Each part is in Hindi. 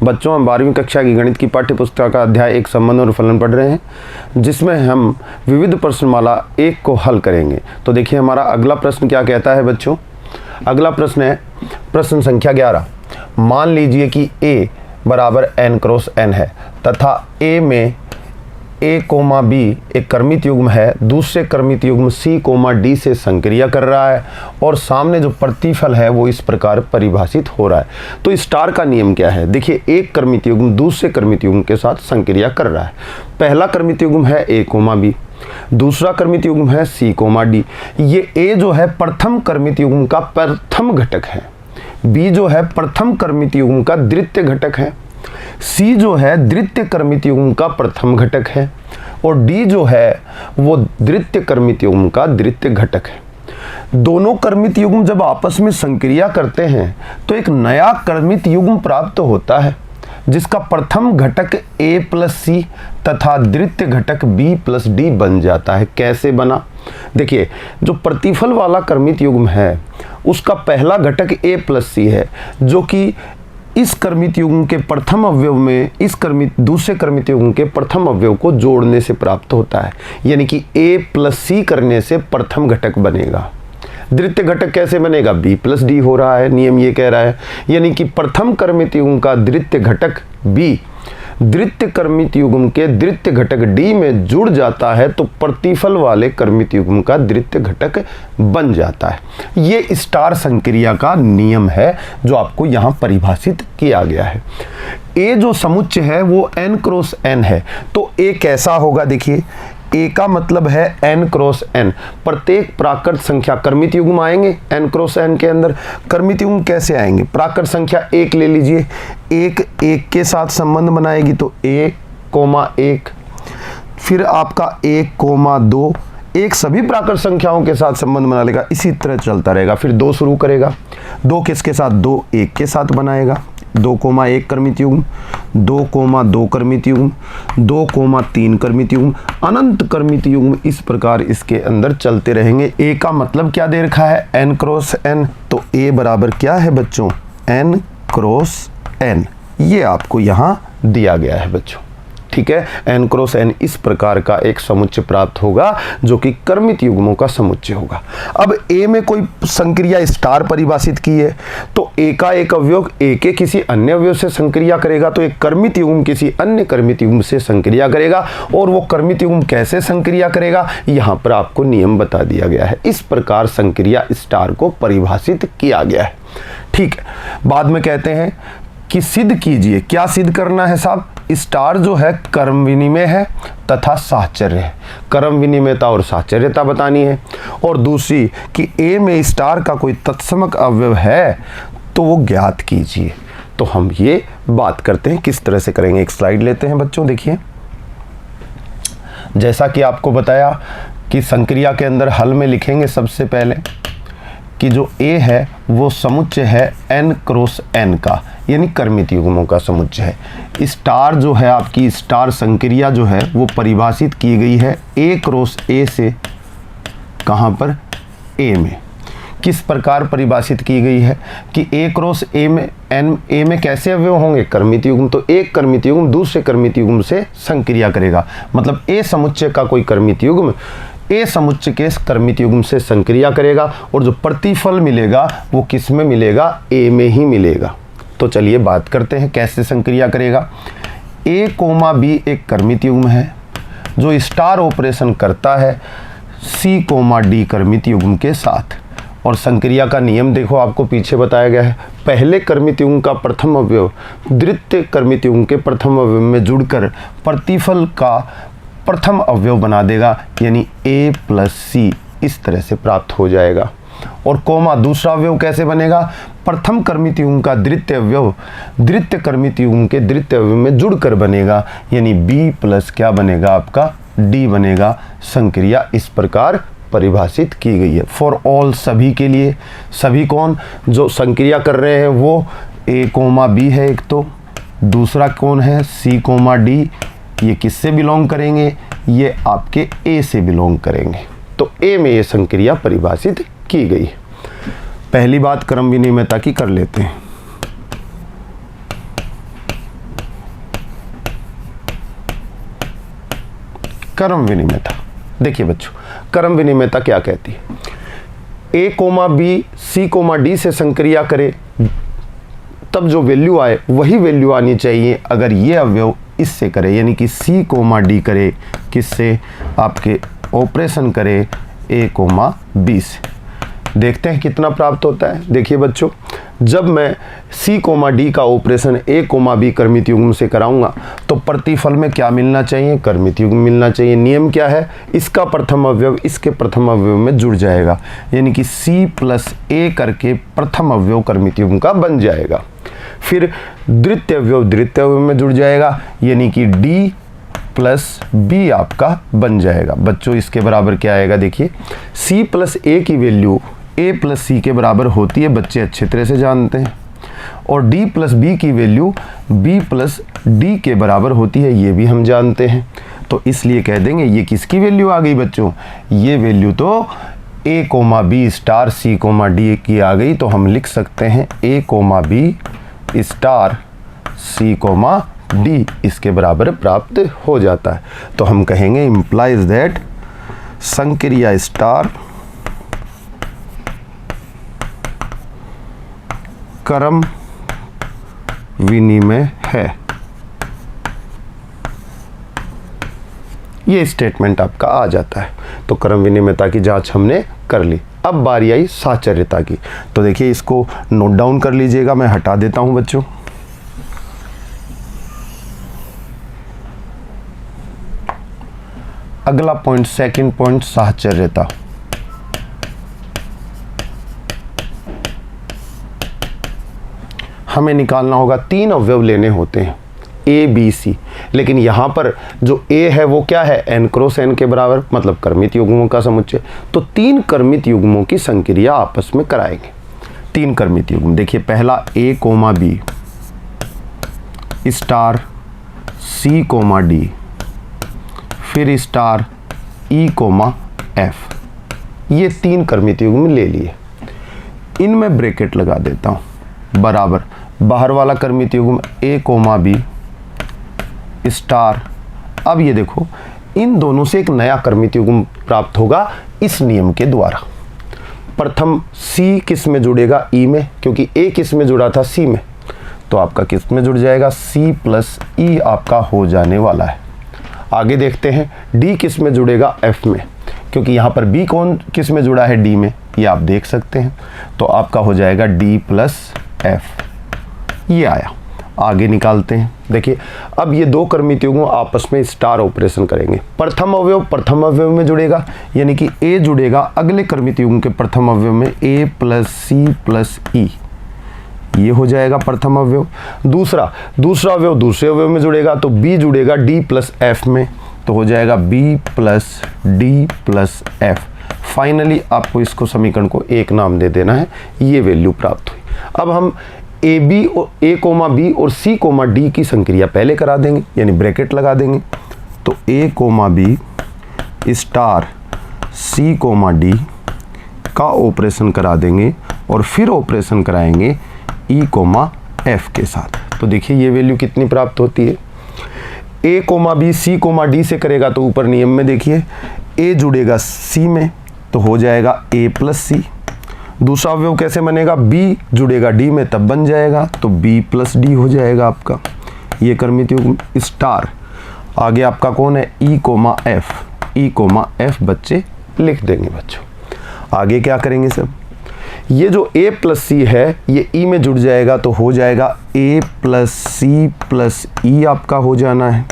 बच्चों, हम 12वीं कक्षा की गणित की पाठ्य पुस्तक का अध्याय 1 संबंध और फलन पढ़ रहे हैं, जिसमें हम विविध प्रश्नमाला 1 को हल करेंगे। तो देखिए हमारा अगला प्रश्न क्या कहता है बच्चों। अगला प्रश्न है प्रश्न संख्या 11। मान लीजिए कि A बराबर n क्रॉस n है तथा A में A, B एक कर्मित युग्म है, दूसरे कर्मित युग्म C, D से संक्रिया कर रहा है और सामने जो प्रतिफल है वो इस प्रकार परिभाषित हो रहा है। तो स्टार का नियम क्या है? देखिए, एक कर्मित युग्म दूसरे कर्मित युग्म के साथ संक्रिया कर रहा है। पहला कर्मित युग्म है A, B, दूसरा कर्मित युग्म है C, D। ये A जो है प्रथम कर्मित युग्म का प्रथम घटक है, B जो है प्रथम कर्मित युग्म का द्वितीय घटक है, C जो है द्वितीय कर्मित युग्म का प्रथम घटक है और D जो है वो द्वितीय कर्मित युग्म का द्वितीय घटक है। दोनों कर्मित युग्म जब आपस में संक्रिया करते हैं तो एक नया कर्मित युग्म प्राप्त होता है, जिसका प्रथम घटक A प्लस C तथा द्वितीय घटक B प्लस D बन जाता है। कैसे बना? देखिए, जो प्रतिफल वाला कर्मित युग्म है उसका पहला घटक A प्लस C है, जो कि इस कर्मित युग्म के प्रथम अवयव में इस दूसरे कर्मित युग्म के प्रथम अवयव को जोड़ने से प्राप्त होता है। यानी कि A प्लस C करने से प्रथम घटक बनेगा। द्वितीय घटक कैसे बनेगा? B प्लस D हो रहा है, नियम ये कह रहा है। यानी कि प्रथम कर्मित युग्म का द्वितीय घटक B द्वितीय कर्मित युग्म के द्वितीय घटक D में जुड़ जाता है तो प्रतिफल वाले कर्मित युग्म का द्वितीय घटक बन जाता है। ये स्टार संक्रिया का नियम है जो आपको यहाँ परिभाषित किया गया है। A जो समुच्चय है वो n क्रॉस n है, तो A कैसा होगा? देखिए, A का मतलब है n क्रॉस n। प्रत्येक प्राकृत संख्या कर्मित युग्म आएंगे n क्रॉस n के अंदर। कर्मित युग्म कैसे आएंगे? प्राकृत संख्या 1 ले लीजिए, 1 के साथ संबंध बनाएगी तो 1, फिर आपका 1, 2, 1 सभी प्राकृत संख्याओं के साथ संबंध बना लेगा। इसी तरह चलता रहेगा। फिर 2 शुरू करेगा, 2 किसके साथ? 2 1 के साथ बनाएगा। 2, 1 कर्मित युग्म, 2, 2 कर्मित युग्म, 2, 3 कर्मित युग्म, अनंत कर्मित युग्म इस प्रकार इसके अंदर चलते रहेंगे। A का मतलब क्या दे रखा है? n cross n। तो A बराबर क्या है बच्चों? n cross n। ये आपको यहाँ दिया गया है बच्चों। ठीक है, n क्रॉस n इस प्रकार का एक समुच्चय प्राप्त होगा जो कि कर्मित युग्मों का समुच्चय होगा। अब A में कोई संक्रिया स्टार परिभाषित की है तो A का एक अवयव A के किसी अन्य अवयव से संक्रिया करेगा तो एक कर्मित युग्म किसी अन्य कर्मित युग्म से संक्रिया करेगा। और वो कर्मित युग्म कैसे संक्रिया करेगा यहाँ पर आपको नियम बता दिया गया है। इस प्रकार संक्रिया स्टार को परिभाषित किया गया है। ठीक है, बाद में कहते हैं कि सिद्ध कीजिए। क्या सिद्ध करना है साहब? स्टार जो है कर्म विनिमय है तथा साहचर्य है। कर्म विनिमयता और साहचर्यता बतानी है। और दूसरी कि A में स्टार का कोई तत्समक अवयव है तो वो ज्ञात कीजिए। तो हम ये बात करते हैं, किस तरह से करेंगे। एक स्लाइड लेते हैं बच्चों। देखिए, जैसा कि आपको बताया कि संक्रिया के अंदर हल में लिखेंगे सबसे पहले कि जो A है वो समुच्चय है n क्रॉस n का, यानी कर्मित युग्मों का समुच्चय है। स्टार जो है आपकी स्टार संक्रिया जो है वो परिभाषित की गई है A क्रॉस A से। कहाँ पर? A में। किस प्रकार परिभाषित की गई है कि A क्रॉस A में A में कैसे अवयव होंगे? कर्मित युग्म। तो एक कर्मित युग्म दूसरे कर्मित युग्म से संक्रिया करेगा। मतलब A समुच्चय का कोई कर्मित युग्म A समुच्चय के कर्मित युग्म से संक्रिया करेगा और जो प्रतिफल मिलेगा वो किस में मिलेगा? A में ही मिलेगा। तो चलिए बात करते हैं कैसे संक्रिया करेगा। A, B एक कर्मित युग्म है जो स्टार ऑपरेशन करता है C, D कर्मित युग्म के साथ। और संक्रिया का नियम देखो, आपको पीछे बताया गया है। पहले कर्मित युग्म का प्रथम अवयव द्वितीय कर्मित युग्म के प्रथम अवयव में जुड़कर प्रतिफल का प्रथम अवयव बना देगा, यानी A प्लस C इस तरह से प्राप्त हो जाएगा। और कोमा दूसरा अवयव कैसे बनेगा? प्रथम कर्मित युग्म का द्वितीय अवयव द्वितीय कर्मित युग्म के द्वितीय अवयव में जुड़कर बनेगा, यानी B प्लस क्या बनेगा? आपका D बनेगा। संक्रिया इस प्रकार परिभाषित की गई है। फॉर ऑल सभी के लिए। सभी कौन? जो संक्रिया कर रहे हैं वो A, B है एक, तो दूसरा कौन है? C, D। ये किससे बिलोंग करेंगे? ये आपके A से बिलोंग करेंगे। तो A में ये संक्रिया परिभाषित की गई है। पहली बात क्रम विनिमयता की कर लेते हैं। क्रम विनिमयता। देखिए बच्चों, क्रम विनिमयता क्या कहती है? A comma B C comma D से संक्रिया करे तब जो वैल्यू आए वही वैल्यू आनी चाहिए अगर ये अवयव इससे करे, यानी कि सी कोमा डी करे किससे? आपके ऑपरेशन करे ए कोमा बी से। देखते हैं कितना प्राप्त होता है। देखिए बच्चों, जब मैं सी कोमा डी का ऑपरेशन ए कोमा बी क्रमित युग्म से कराऊंगा तो प्रतिफल में क्या मिलना चाहिए? क्रमित युग्म मिलना चाहिए। नियम क्या है? इसका प्रथम अवयव इसके प्रथम अवयव में जुड़ जाएगा, यानी कि सी प्लस ए करके प्रथम अवयव क्रमित युग्म का बन जाएगा। फिर द्वितीय अवयव द्वितीय अवयव में जुड़ जाएगा, यानी कि डी प्लस बी आपका बन जाएगा। बच्चों इसके बराबर क्या आएगा? देखिए, सी प्लस ए की वैल्यू ए प्लस सी के बराबर होती है, बच्चे अच्छे तरह से जानते हैं, और डी प्लस बी की वैल्यू बी प्लस डी के बराबर होती है, ये भी हम जानते हैं। तो इसलिए कह देंगे ये किसकी वैल्यू आ गई बच्चों? ये वैल्यू तो ए comma B star C comma D की आ गई। तो हम लिख सकते हैं ए comma B star C comma D इसके बराबर प्राप्त हो जाता है। तो हम कहेंगे इम्प्लाइज दैट संक्रिया स्टार क्रम विनिमय है। ये स्टेटमेंट आपका आ जाता है। तो क्रम विनिमयता की जांच हमने कर ली। अब बारी आई साहचर्यता की। तो देखिए इसको नोट डाउन कर लीजिएगा, मैं हटा देता हूं बच्चों। अगला पॉइंट, सेकंड पॉइंट, साहचर्यता। हमें निकालना होगा, तीन अवयव लेने होते हैं ए बी सी, लेकिन यहाँ पर जो ए है वो क्या है? एन क्रॉस एन के बराबर, मतलब क्रमित युग्मों का समुच्चय। तो तीन क्रमित युग्मों की संक्रिया आपस में कराएंगे। तीन क्रमित युग्म, देखिए पहला ए comma B star C comma D, फिर स्टार ई कोमा एफ, ये तीन क्रमित युग्म ले लिए। इनमें ब्रैकेट लगा देता हूँ, बराबर बाहर वाला क्रमित युग्म ए कोमा बी स्टार। अब ये देखो, इन दोनों से एक नया क्रमित युग्म प्राप्त होगा इस नियम के द्वारा। प्रथम सी किस में जुड़ेगा? ई में, क्योंकि ए किस में जुड़ा था? सी में। तो आपका किस में जुड़ जाएगा? सी प्लस ई आपका हो जाने वाला है। आगे देखते हैं, डी किस में जुड़ेगा? एफ में, क्योंकि यहाँ पर बी कौन किस में जुड़ा है? डी में, ये आप देख सकते हैं। तो आपका हो जाएगा डी प्लस एफ, ये आया। आगे निकालते हैं। देखिए अब ये दो क्रमित युग्म आपस में स्टार ऑपरेशन करेंगे। प्रथम अवयव में जुड़ेगा, यानी कि ए जुड़ेगा अगले क्रमित युग्म के प्रथम अवयव में, ए प्लस सी प्लस ई, ये हो जाएगा प्रथम अवयव। दूसरा अवयव दूसरे अवयव में जुड़ेगा, तो बी जुड़ेगा डी प्लस एफ में, तो हो जाएगा B plus D plus F. Finally आपको इसको समीकरण को एक नाम दे देना है, ये वैल्यू प्राप्त हुई। अब हम ए कोमा बी और सी कोमा डी की संक्रिया पहले करा देंगे, यानी ब्रैकेट लगा देंगे। तो ए comma B star C comma D का ऑपरेशन करा देंगे और फिर ऑपरेशन कराएंगे ई कोमा एफ के साथ। तो देखिए ये वैल्यू कितनी प्राप्त होती है? A comma B C comma D से करेगा तो ऊपर नियम में देखिए ए जुड़ेगा सी में, तो हो जाएगा ए प्लस सी। दूसरा अवयव कैसे बनेगा? बी जुड़ेगा डी में, तब बन जाएगा, तो बी प्लस डी हो जाएगा आपका ये क्रमित युग्म स्टार। आगे आपका कौन है? ई कोमा एफ। ई कोमा एफ बच्चे लिख देंगे बच्चों। आगे क्या करेंगे सब? ये जो ए प्लस सी है ये ई में जुड़ जाएगा, तो हो जाएगा ए प्लस सी प्लस ई आपका हो जाना है।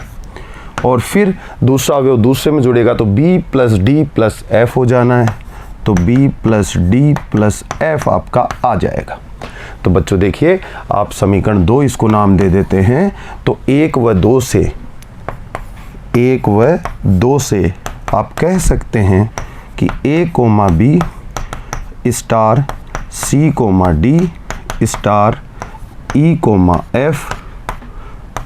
और फिर दूसरा अवयव दूसरे में जुड़ेगा, तो B plus D plus F हो जाना है, तो B plus D plus F आपका आ जाएगा। तो बच्चों देखिए, आप समीकरण 2 इसको नाम दे देते हैं। तो 1 व 2 से आप कह सकते हैं कि A comma B star C comma D star E comma F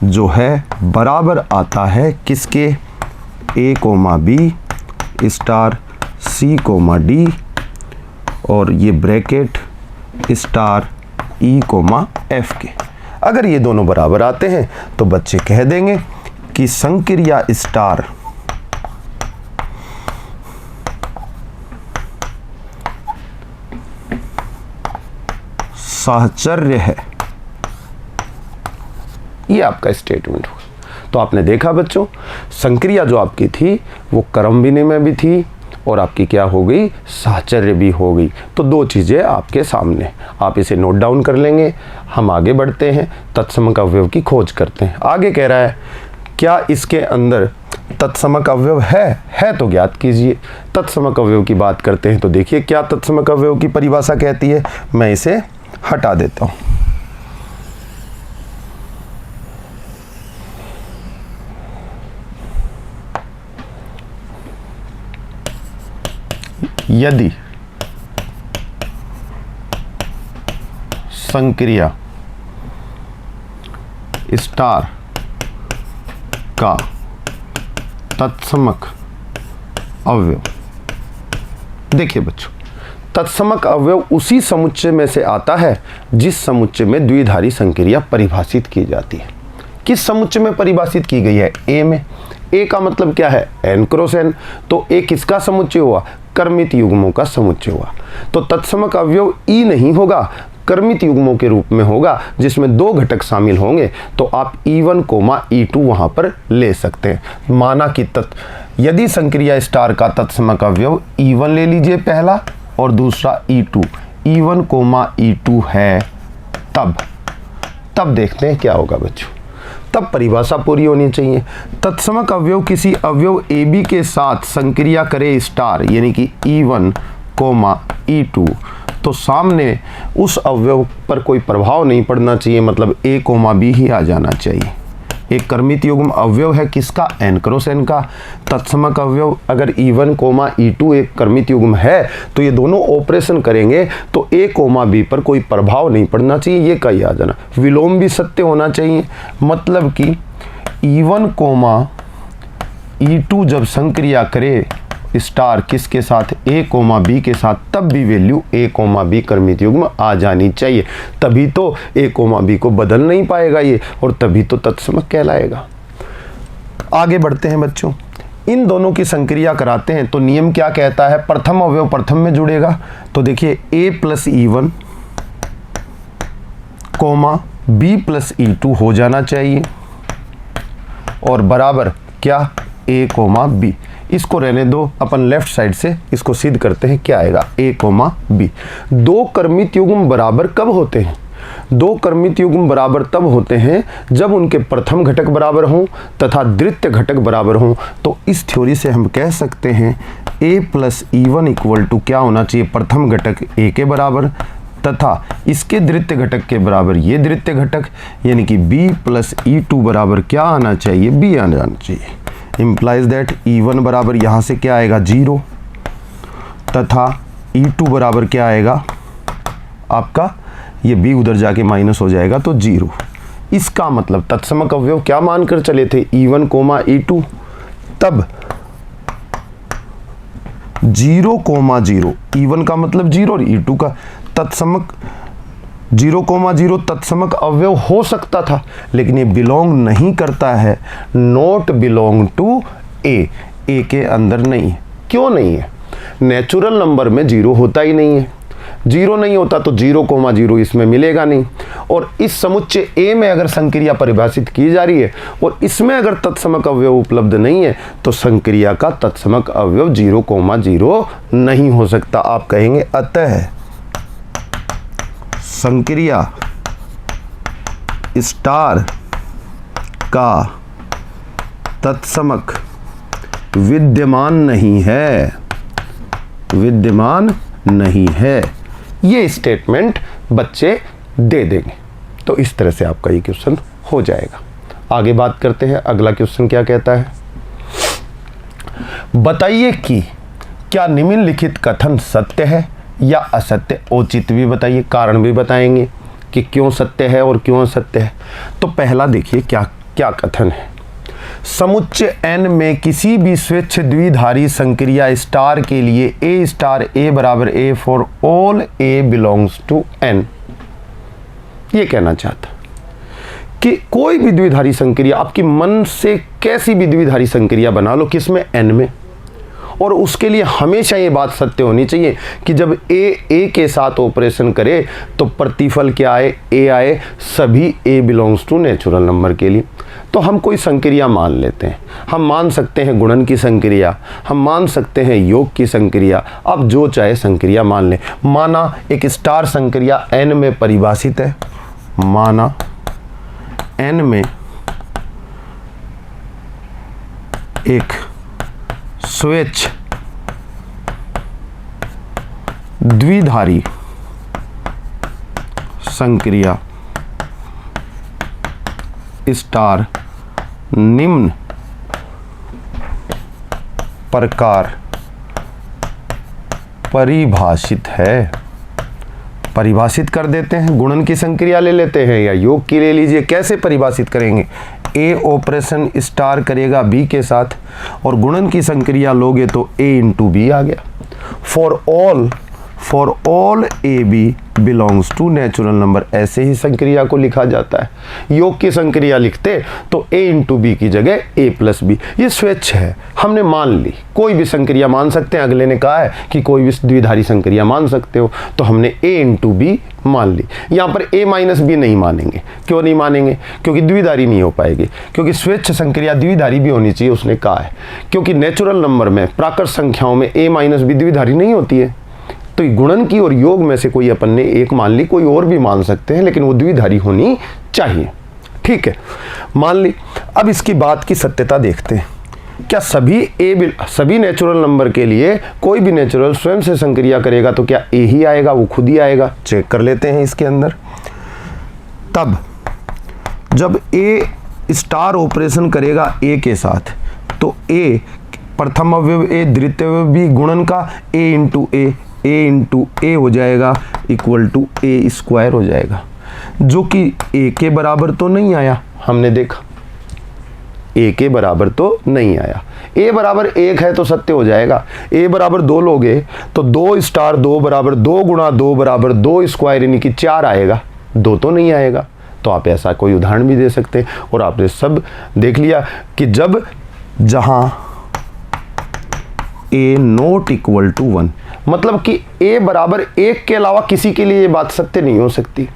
जो है बराबर आता है किसके? A comma B star C comma D और ये bracket star E comma F के। अगर ये दोनों बराबर आते हैं तो बच्चे कह देंगे कि संक्रिया स्टार साहचर्य है, ये आपका स्टेटमेंट होगा। तो आपने देखा बच्चों, संक्रिया जो आपकी थी वो कर्म विनिमय में भी थी और आपकी क्या हो गई, साहचर्य भी हो गई। तो दो चीज़ें आपके सामने, आप इसे नोट डाउन कर लेंगे। हम आगे बढ़ते हैं, तत्समक अवयव की खोज करते हैं। आगे कह रहा है क्या इसके अंदर तत्समक अवयव है तो ज्ञात कीजिए। तत्समक अवयव की बात करते हैं तो देखिए क्या तत्समक अवयव की परिभाषा कहती है। मैं इसे हटा देता हूँ। यदि संक्रिया स्टार का तत्समक अवयव, देखिए बच्चों, तत्समक अवयव उसी समुच्चय में से आता है जिस समुच्चय में द्विधारी संक्रिया परिभाषित की जाती है। किस समुच्चय में परिभाषित की गई है, ए में। ए का मतलब क्या है, एन क्रॉस एन। तो ए किसका समुच्चय हुआ, कर्मित युग्मों का समुच्चय हुआ। तो तत्समक अवयव ई नहीं होगा, कर्मित युग्मों के रूप में होगा जिसमें दो घटक शामिल होंगे। तो आप E1, E2 वहां पर ले सकते हैं। माना कि यदि संक्रिया स्टार का तत्समक अवयव E1 ले लीजिए पहला और दूसरा E2, E1, E2 है, तब देखते हैं क्या होगा बच्चों। तब परिभाषा पूरी होनी चाहिए। तत्समक अवयव किसी अवयव AB के साथ संक्रिया करे स्टार, यानी कि E1, E2, तो सामने उस अवयव पर कोई प्रभाव नहीं पड़ना चाहिए, मतलब A, B ही आ जाना चाहिए। एक कर्मित युग्म अवयव है किसका, एन क्रॉस एन का। तत्समक अवयव अगर E1, E2 एक कर्मित युग्म है तो ये दोनों ऑपरेशन करेंगे तो A, B पर कोई प्रभाव नहीं पड़ना चाहिए, ये कहीं आ जाना। विलोम भी सत्य होना चाहिए, मतलब कि E1, E2 जब संक्रिया करे स्टार किसके साथ, A, B के साथ, तब भी वैल्यू A, B कर्मित युग्म आ जानी चाहिए। तभी तो A, B को बदल नहीं पाएगा ये, और तभी तो तत्समक कहलाएगा। आगे बढ़ते हैं बच्चों, इन दोनों की संक्रिया कराते हैं तो नियम क्या कहता है, प्रथम अवयव प्रथम में जुड़ेगा। तो देखिए A + E1, B + E2 हो जाना चाहिए और बराबर क्या, A, B। इसको रहने दो, अपन लेफ्ट साइड से इसको सिद्ध करते हैं। क्या आएगा, A, B। दो कर्मित युग्म बराबर कब होते हैं, दो कर्मित युग्म बराबर तब होते हैं जब उनके प्रथम घटक बराबर हों तथा द्वितीय घटक बराबर हों। तो इस थ्योरी से हम कह सकते हैं A + E1 = क्या होना चाहिए, प्रथम घटक A के बराबर तथा इसके द्वितीय घटक के बराबर ये द्वितीय घटक, यानी कि B + E2 बराबर क्या आना चाहिए, B आ जाना चाहिए। इम्प्लाइज दैट E1 बराबर यहाँ से क्या आएगा, 0 तथा E2 बराबर क्या आएगा आपका, ये B उधर जाके माइनस हो जाएगा तो 0। इसका मतलब तत्समक अवयव क्या मानकर चले थे, E1, E2, तब 0, 0, E1 का मतलब 0 और E2 का तत्समक 0, 0 तत्समक अवयव हो सकता था, लेकिन ये बिलोंग नहीं करता है, नॉट बिलोंग टू ए के अंदर नहीं है। क्यों नहीं है, नेचुरल नंबर में 0 होता ही नहीं है। 0 नहीं होता तो 0, 0 इसमें मिलेगा नहीं। और इस समुच्चय A में अगर संक्रिया परिभाषित की जा रही है और इसमें अगर तत्समक अवयव उपलब्ध नहीं है तो संक्रिया का तत्समक अवयव 0, 0 नहीं हो सकता। आप कहेंगे अतः संक्रिया स्टार का तत्समक विद्यमान नहीं है, विद्यमान नहीं है। ये स्टेटमेंट बच्चे दे देंगे। तो इस तरह से आपका ये क्वेश्चन हो जाएगा। आगे बात करते हैं, अगला क्वेश्चन क्या कहता है, बताइए कि क्या निम्नलिखित कथन सत्य है या असत्य। औचित्य भी बताइए, कारण भी बताएंगे कि क्यों सत्य है और क्यों असत्य है। तो पहला देखिए क्या क्या कथन है, समुच्चय n में किसी भी स्वच्छ द्विधारी संक्रिया स्टार के लिए A स्टार A बराबर A for all A belongs to n। ये कहना चाहता कि कोई भी द्विधारी संक्रिया, आपकी मन से कैसी भी द्विधारी संक्रिया बना लो, किसमें n में, और उसके लिए हमेशा ये बात सत्य होनी चाहिए कि जब ए के साथ ऑपरेशन करे तो प्रतिफल क्या आए, ए आए, सभी ए बिलोंग्स टू नेचुरल नंबर के लिए। तो हम कोई संक्रिया मान लेते हैं, हम मान सकते हैं गुणन की संक्रिया, हम मान सकते हैं योग की संक्रिया, अब जो चाहे संक्रिया मान लें। माना एक स्टार संक्रिया n में परिभाषित है, माना n में एक स्वेच्छ द्विधारी संक्रिया स्टार निम्न प्रकार परिभाषित है। परिभाषित कर देते हैं, गुणन की संक्रिया ले लेते हैं या योग की ले लीजिए। कैसे परिभाषित करेंगे? ए ऑपरेशन स्टार करेगा बी के साथ और गुणन की संक्रिया लोगे तो ए इंटू बी आ गया। For all A B belongs to natural number, ऐसे ही संक्रिया को लिखा जाता है। योग की संक्रिया लिखते तो ए इंटू बी की जगह ए प्लस बी, ये स्वेच्छ है, हमने मान ली। कोई भी संक्रिया मान सकते हैं, अगले ने कहा है कि कोई भी द्विधारी संक्रिया मान सकते हो, तो हमने ए इंटू बी मान ली। यहाँ पर ए माइनस बी नहीं मानेंगे। क्यों नहीं मानेंगे? क्योंकि द्विधारी नहीं हो पाएगी, क्योंकि स्वेच्छ संक्रिया द्विधारी भी होनी चाहिए, उसने कहा है। क्योंकि नेचुरल नंबर में, प्राकृत संख्याओं में ए माइनस बी द्विधारी नहीं होती है। तो गुणन की और योग में से कोई अपन ने एक मान ली, कोई और भी मान सकते हैं, लेकिन वो द्विधारी होनी चाहिए। ठीक है, मान ली। अब इसकी बात की सत्यता देखते हैं। क्या सभी नेचुरल नंबर के लिए कोई भी नेचुरल स्वयं से संक्रिया करेगा तो क्या ए ही आएगा, वो खुद ही आएगा? चेक कर लेते हैं इसके अंदर। तब जब ए स्टार ऑपरेशन करेगा ए के साथ तो ए प्रथम अवयव ए, द्वितीय अवयव भी गुणन का ए इंटू ए हो जाएगा इक्वल टू ए स्क्वायर हो जाएगा, जो कि ए के बराबर तो नहीं आया। हमने देखा ए के बराबर तो नहीं आया। ए बराबर 1 है तो सत्य हो जाएगा। ए बराबर 2 लोगे तो 2 स्टार 2 बराबर 2 गुणा 2 बराबर 2 स्क्वायर यानी कि 4 आएगा, 2 तो नहीं आएगा। तो आप ऐसा कोई उदाहरण भी दे सकते हैं। और आपने सब देख लिया कि जब जहां ए नॉट इक्वल टू 1, मतलब कि ए बराबर 1 के अलावा किसी के लिए ये बात सत्य नहीं हो सकती।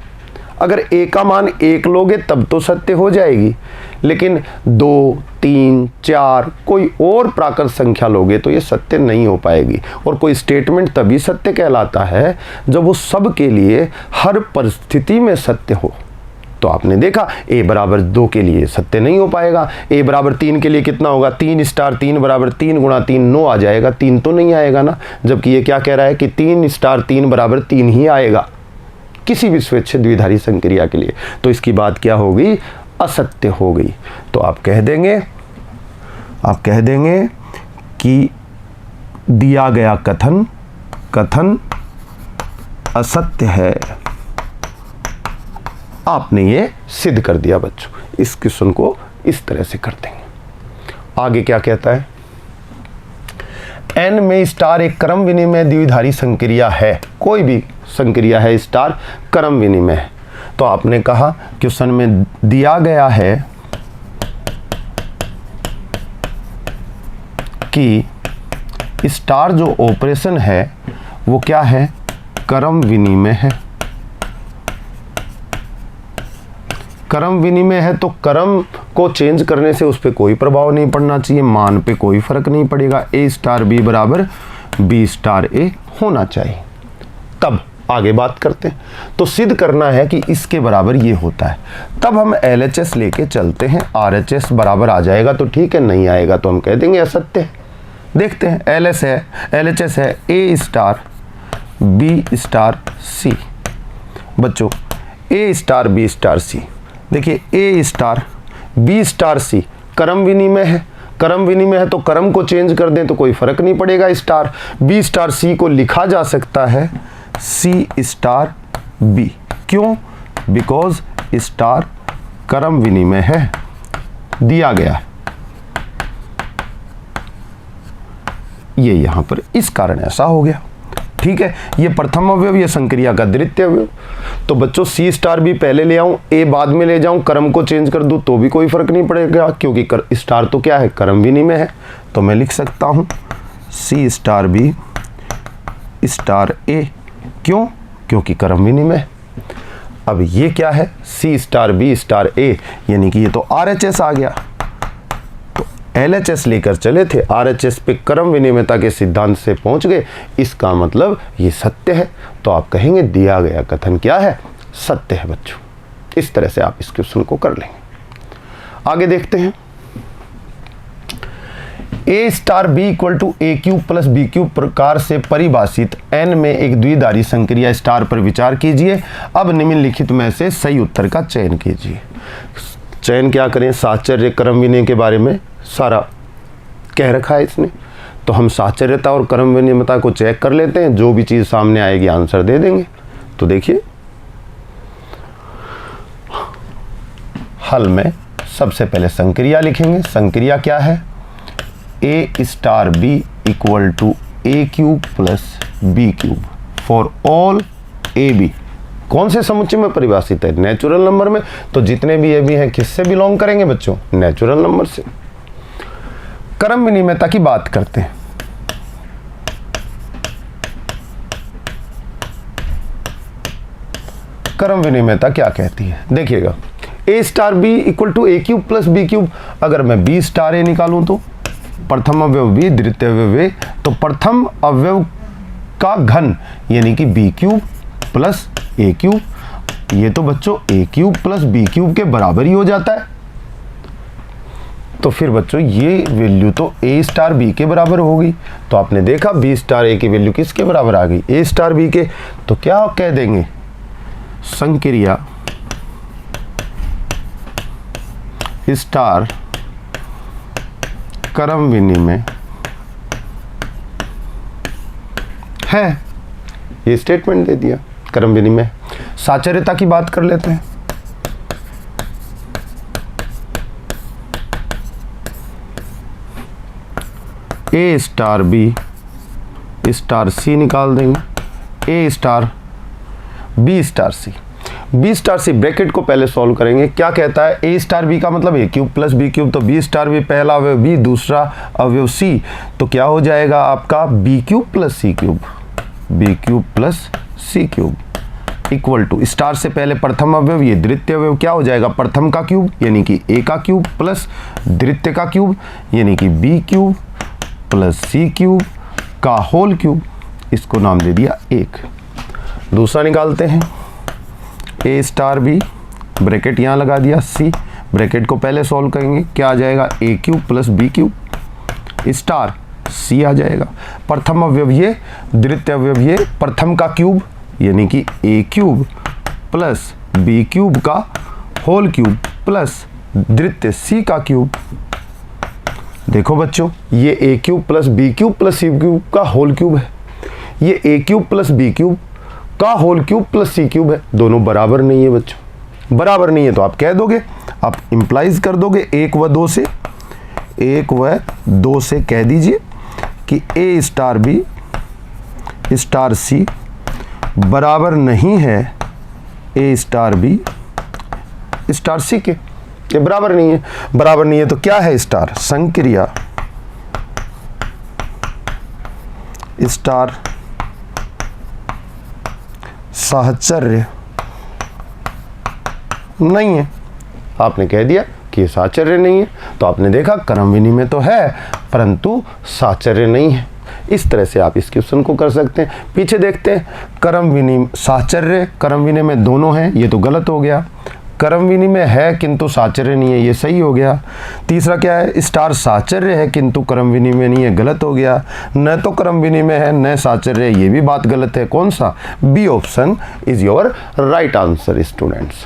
अगर ए का मान 1 लोगे तब तो सत्य हो जाएगी, लेकिन 2, 3, 4 कोई और प्राकृत संख्या लोगे तो ये सत्य नहीं हो पाएगी। और कोई स्टेटमेंट तभी सत्य कहलाता है जब वो सब के लिए हर परिस्थिति में सत्य हो। तो आपने देखा ए बराबर 2 के लिए सत्य नहीं हो पाएगा। ए बराबर 3 के लिए कितना होगा? 3 स्टार 3 बराबर 3 गुणा 3 9 आ जाएगा, 3 तो नहीं आएगा ना। जबकि ये क्या कह रहा है कि 3 स्टार 3 बराबर 3 ही आएगा किसी भी स्वेच्छ द्विधारी संक्रिया के लिए। तो इसकी बात क्या हो गई? असत्य हो गई। तो आप कह देंगे कि दिया गया कथन असत्य है। आपने ये सिद्ध कर दिया बच्चों। इस क्वेश्चन को इस तरह से कर देंगे। आगे क्या कहता है? n में स्टार एक क्रम विनिमय द्विधारी संक्रिया है। कोई भी संक्रिया है स्टार क्रम विनिमय है। तो आपने कहा क्वेश्चन में दिया गया है कि स्टार जो ऑपरेशन है वो क्या है? क्रम विनिमय है। क्रम विनिमय है तो क्रम को चेंज करने से उस पर कोई प्रभाव नहीं पड़ना चाहिए, मान पे कोई फर्क नहीं पड़ेगा। ए स्टार बी बराबर बी स्टार ए होना चाहिए। तब आगे बात करते हैं। तो सिद्ध करना है कि इसके बराबर ये होता है। तब हम LHS लेके चलते हैं। RHS बराबर आ जाएगा तो ठीक है, नहीं आएगा तो हम कह देंगे असत्य है। देखते हैं। LHS है ए स्टार बी स्टार सी। बच्चों ए स्टार बी स्टार सी, देखिए ए स्टार बी स्टार सी क्रम विनिमय है। क्रम विनिमय है तो क्रम को चेंज कर दें तो कोई फर्क नहीं पड़ेगा। स्टार बी स्टार सी को लिखा जा सकता है सी स्टार बी। क्यों? बिकॉज स्टार क्रम विनिमय है, दिया गया है ये यहां पर, इस कारण ऐसा हो गया। ठीक है, ये प्रथम अवयव, ये संक्रिया का द्वितीय अवयव। तो बच्चों सी स्टार भी पहले ले आऊं, ए बाद में ले जाऊं, क्रम को चेंज कर दूं तो भी कोई फर्क नहीं पड़ेगा, क्योंकि स्टार तो क्या है? क्रम विनिमय है। तो मैं लिख सकता हूं सी स्टार बी स्टार ए। क्यों? क्योंकि क्रम विनिमय। अब ये क्या है? सी स्टार बी स्टार ए, यानी कि ये तो RHS आ गया। तो LHS लेकर चले थे, RHS पे क्रम विनिमयता के सिद्धांत से पहुंच गए, इसका मतलब ये सत्य है। तो आप कहेंगे दिया गया कथन क्या है? सत्य है बच्चों। इस तरह से आप इस क्वेश्चन को कर लेंगे। आगे देखते हैं। A star B equal to A cube plus B cube प्रकार से परिभाषित n में एक द्विधारी संक्रिया स्टार पर विचार कीजिए। अब निम्नलिखित में से सही उत्तर का चयन कीजिए। चयन क्या करें? साहचर्य क्रम विनिमय के बारे में सारा कह रखा है इसने, तो हम साहचर्यता और क्रम विनिमयता को चेक कर लेते हैं। जो भी चीज़ सामने आएगी आंसर दे देंगे। तो देखिए हल में सबसे पहले संक्रिया लिखेंगे। संक्रिया क्या है? A star B equal to A cube plus B cube for all A B. कौन से समुच्चय में परिभाषित है? नेचुरल नंबर में। तो जितने भी ए बी हैं किससे बिलोंग करेंगे बच्चों? नेचुरल नंबर से। क्रम विनिमयता की बात करते हैं। क्रम विनिमयता क्या कहती है? देखिएगा, A star B equal to A cube plus B cube. अगर मैं बी स्टार ए निकालूं तो प्रथम अवयव बी, द्वितीय अवयव ए, तो प्रथम अवयव का घन यानी कि बी क्यूब प्लस ए क्यूब। ये तो बच्चों ए क्यूब प्लस बी क्यूब के बराबर ही हो जाता है। तो फिर बच्चों ये वैल्यू तो ए स्टार बी के बराबर होगी। तो आपने देखा बी स्टार ए की वैल्यू किसके बराबर आ गई? ए स्टार बी के। तो क्या कह देंगे? संक्रिया स्टार क्रम विनिमय है। ये स्टेटमेंट दे दिया क्रम विनिमय। साहचर्यता की बात कर लेते हैं। ए स्टार बी स्टार सी निकाल देंगे। ए स्टार बी स्टार सी, बी स्टार सी ब्रैकेट को पहले सॉल्व करेंगे। क्या कहता है? ए स्टार बी का मतलब ए क्यूब प्लस बी क्यूब, तो बी स्टार बी पहला अवयव बी, दूसरा अवयव सी, तो क्या हो जाएगा आपका B cube plus C cube, B cube plus C cube equal to star से पहले प्रथम अवयव, ये द्वितीय अवयव क्या हो जाएगा? प्रथम का क्यूब यानी कि ए का क्यूब प्लस द्वितीय का क्यूब यानी कि B cube plus C cube का होल क्यूब। इसको नाम दे दिया 1। दूसरा निकालते हैं। ए स्टार बी ब्रैकेट यहाँ लगा दिया, सी ब्रैकेट को पहले सॉल्व करेंगे। क्या आ जाएगा? A cube plus B cube star C आ जाएगा। प्रथम अवयव ये, द्वितीय अवयव ये, प्रथम का क्यूब यानी कि A cube plus B cube का होल क्यूब प्लस द्वितीय सी का क्यूब। देखो बच्चों ये A cube plus B cube plus C cube का होल क्यूब है, ये A cube plus B cube का whole cube plus C cube है। दोनों बराबर नहीं है बच्चों, बराबर नहीं है तो आप कह दोगे, आप इंप्लाइज कर दोगे 1 व 2 से, 1 व 2 से कह दीजिए कि ए स्टार बी स्टार सी बराबर नहीं है ए स्टार बी स्टार सी के। ये बराबर नहीं है, बराबर नहीं है तो क्या है? स्टार संक्रिया स्टार साहचर्य नहीं है। आपने कह दिया कि ये साहचर्य नहीं है, तो आपने देखा क्रम विनिमय तो है परंतु साहचर्य नहीं है। इस तरह से आप इस क्वेश्चन को कर सकते हैं। पीछे देखते हैं, क्रम विनिमय साहचर्य क्रम विनिमय दोनों हैं, ये तो गलत हो गया। क्रम विनिमय है किंतु साहचर्य नहीं है, ये सही हो गया। तीसरा क्या है? स्टार साहचर्य है किंतु क्रम विनिमय नहीं है, गलत हो गया। न तो क्रम विनिमय है न साहचर्य, ये भी बात गलत है। कौन सा? B option is your right answer students.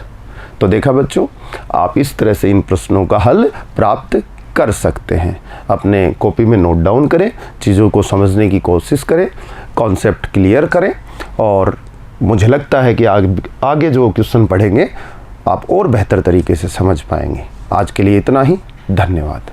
तो देखा बच्चों, आप इस तरह से इन प्रश्नों का हल प्राप्त कर सकते हैं। अपने कॉपी में नोट डाउन करें, चीज़ों को समझने की कोशिश करें, कॉन्सेप्ट क्लियर करें, और मुझे लगता है कि आगे जो क्वेश्चन पढ़ेंगे आप और बेहतर तरीके से समझ पाएंगे। आज के लिए इतना ही, धन्यवाद।